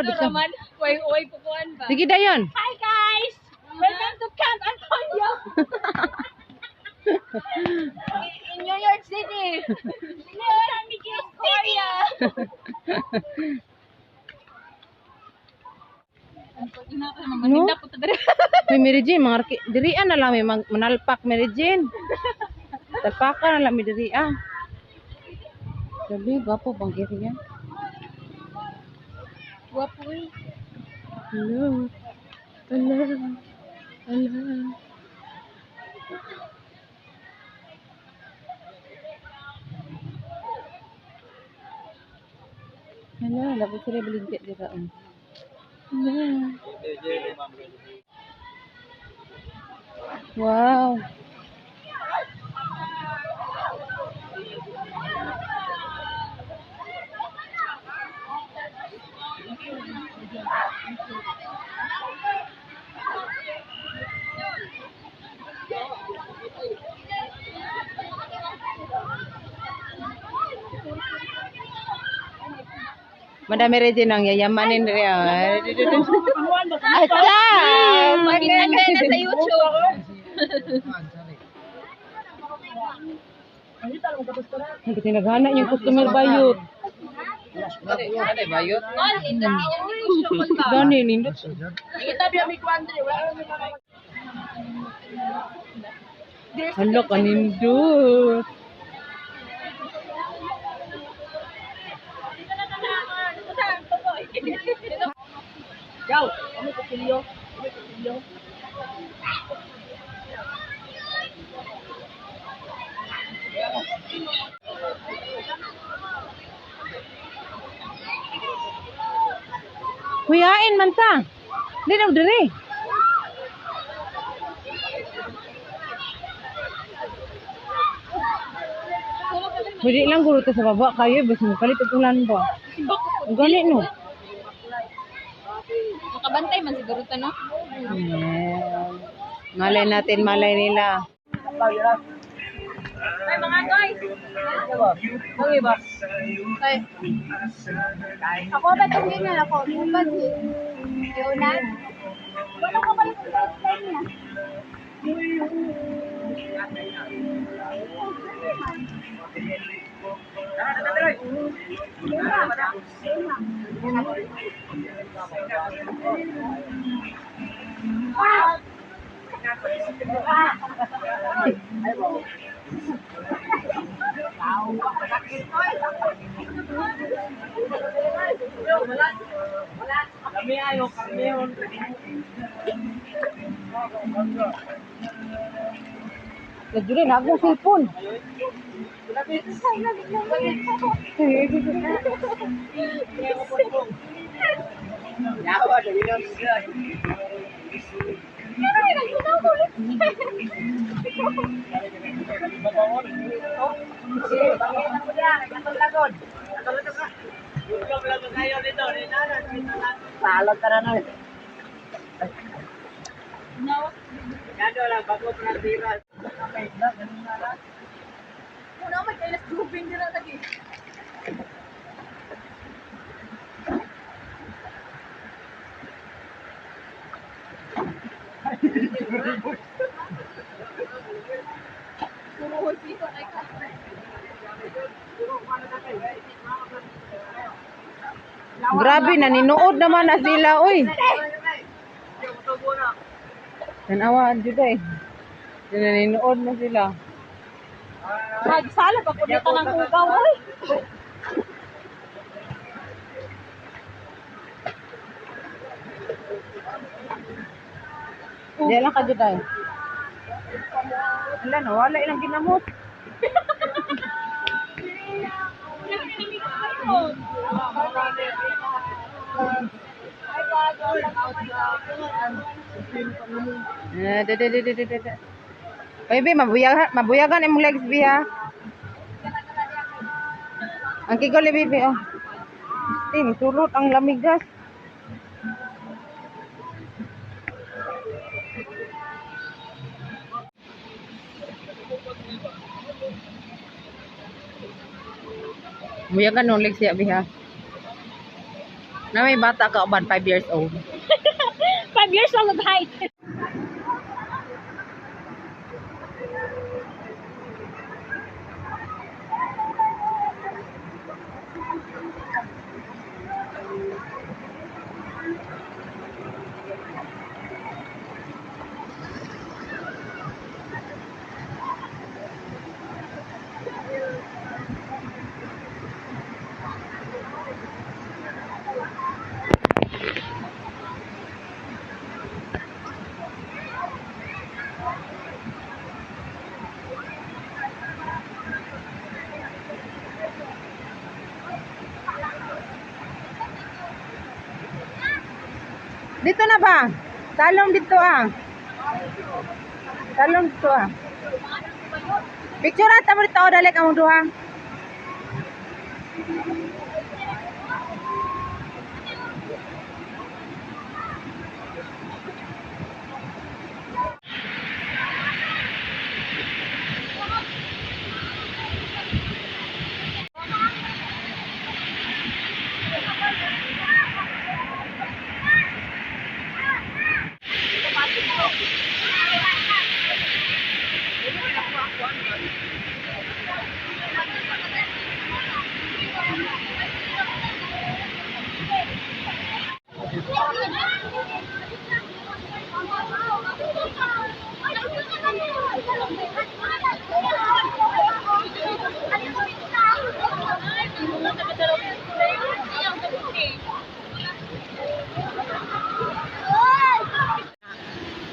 Lakad ka. Raman, uy, pukuan ba? Sige dayon. Hi guys! Welcome to Camp Antonio! In New York City! San Miguel, Korea! No? May Mary Jane, mga dirian na lang may manalpak Mary Jane. Talpakan na lang may dirian. Sabi, gwapo bang iriya? Guwapo eh. Hello. Hello. Hello. Hello, dapat sila belintik dito. Hello. Wow. Madami rin din ang yayamanin rin. Asa! Maganda na sa YouTube. Hindi tinaghana yung customer bayot. Kon, ito yung negosyo ko ba? Gani, nindot. Kita biya mi kwandre. Hala ka nindot. Go! Kami kusilyo. Kami kusilyo. Kuyain man ta. Di daw diri. Pwede lang guro to sa baba kayo. Basta makalit at ulan ba? Ang gani no? Makabantay man siguro to, no? Yeah. Malay natin, malay nila. Ay, mga guys! Okay ba? Ay. Ako ba itong ganyan ako? Bukas eh. Iunan? Wala ko ba yung time niya? Kami ayo, kami yun. Lagi na akong cellphone. Yawa, dali lang siya. Salot ka na nun. Gado lang, bago pa ng tira. Una may kailas grouping din na lagi. Grabe, naninood naman na sila, uy. Tanawa, dito eh. Naninood na sila. Nagsalab ako dito ng kugaw, oy. Di lang ka dito eh. Wala na, wala ilang ginamot. Baby, mabuyagan imong legs biya. Ang kigol ni baby oh. Tin, tulot ang lamigas. Buyagan no legs ya biha. Na may bata ka uban 5 years old. 5 years old of height. Dito na ba? Talong dito ah. Talong dito ah. Picture ata mo dito, dali ka mo duha.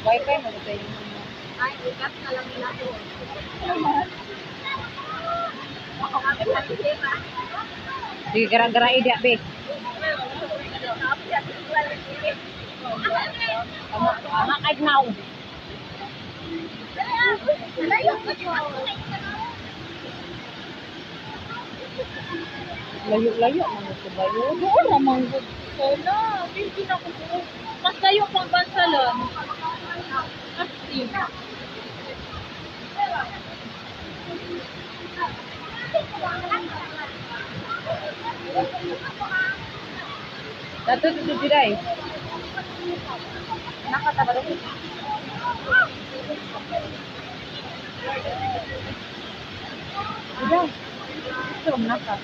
Wifi mo dito yung Ay, ikat na lang nila ko. sige gara-gara ida be. Tama kahit now. Layo-layo man ito ba yun? Oo naman, good. Wala, hindi na ko. Mas layo pang bansalon. Asti. Dato dito diray. Nakataba dito. Udah. Ito nakat.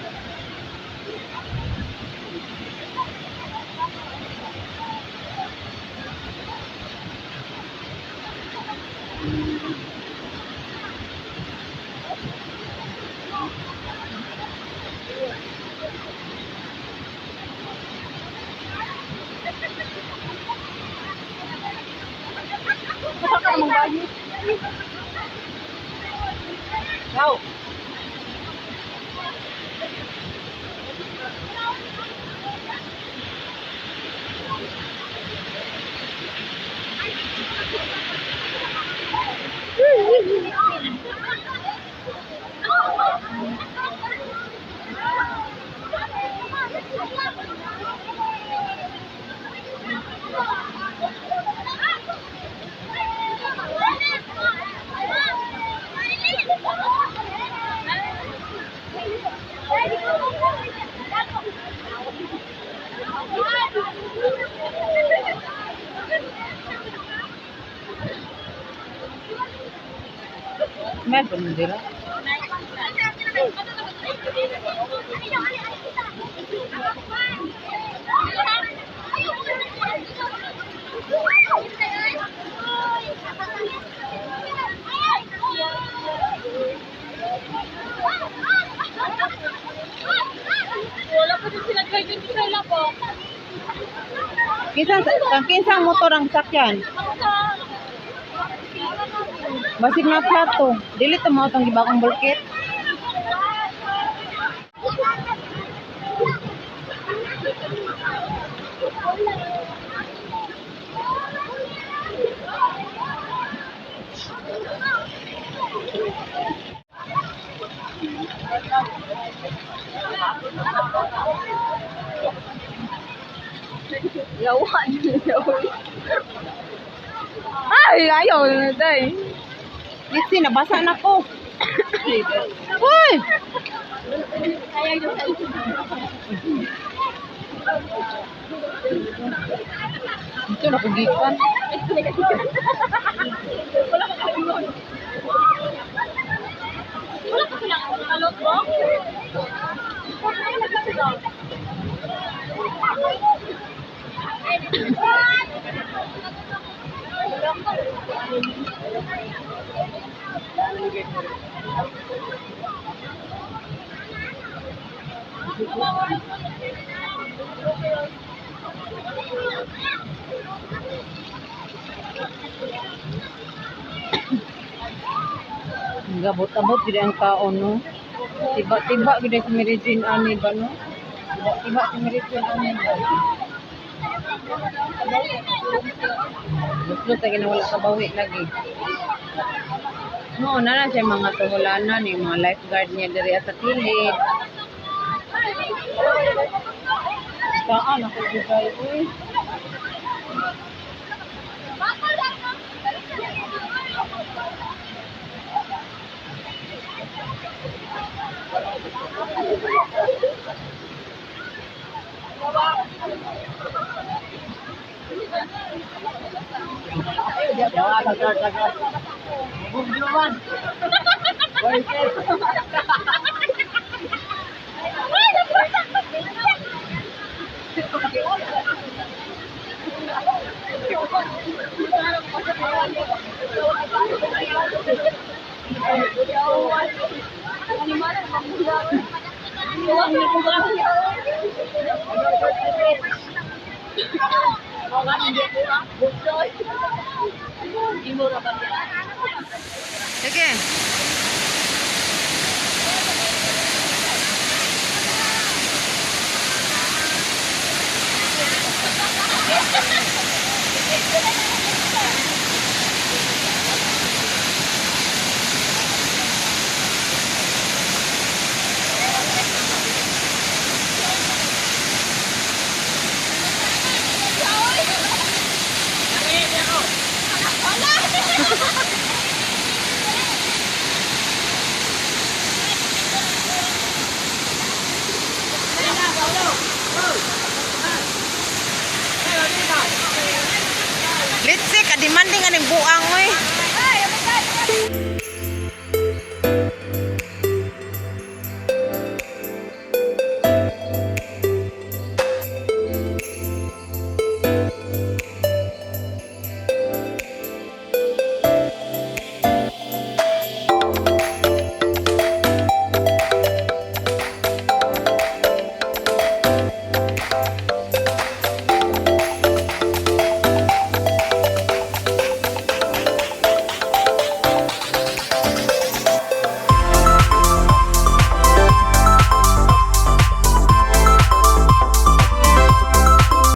Wow. Meron dira. Wala pa din sila guide yung sila po. Kinsang motor ang sakyan. Basig na plato. Dili to mo itong gibakong bulkit. Yawan. Ay, ayaw na day. Lisi, nabasa na ko. Uy! Ayaw yung cellphone. Ito na kugikan. Wala ko kalimon. Wala ko silang kalot mo? Ay, nagkasilaw. Gabot-abot gid ang kaon no. Tiba-tiba gid si Mary Jane ani ba no? Tiba-tiba si Mary Jane ani ba. Gusto sa ginawala ka bawi lagi. No, na siya mga tuhulanan, yung mga lifeguard niya diri sa kilid. Saan ako dugay uy. Sige. Litsik, demanding ang buang oy.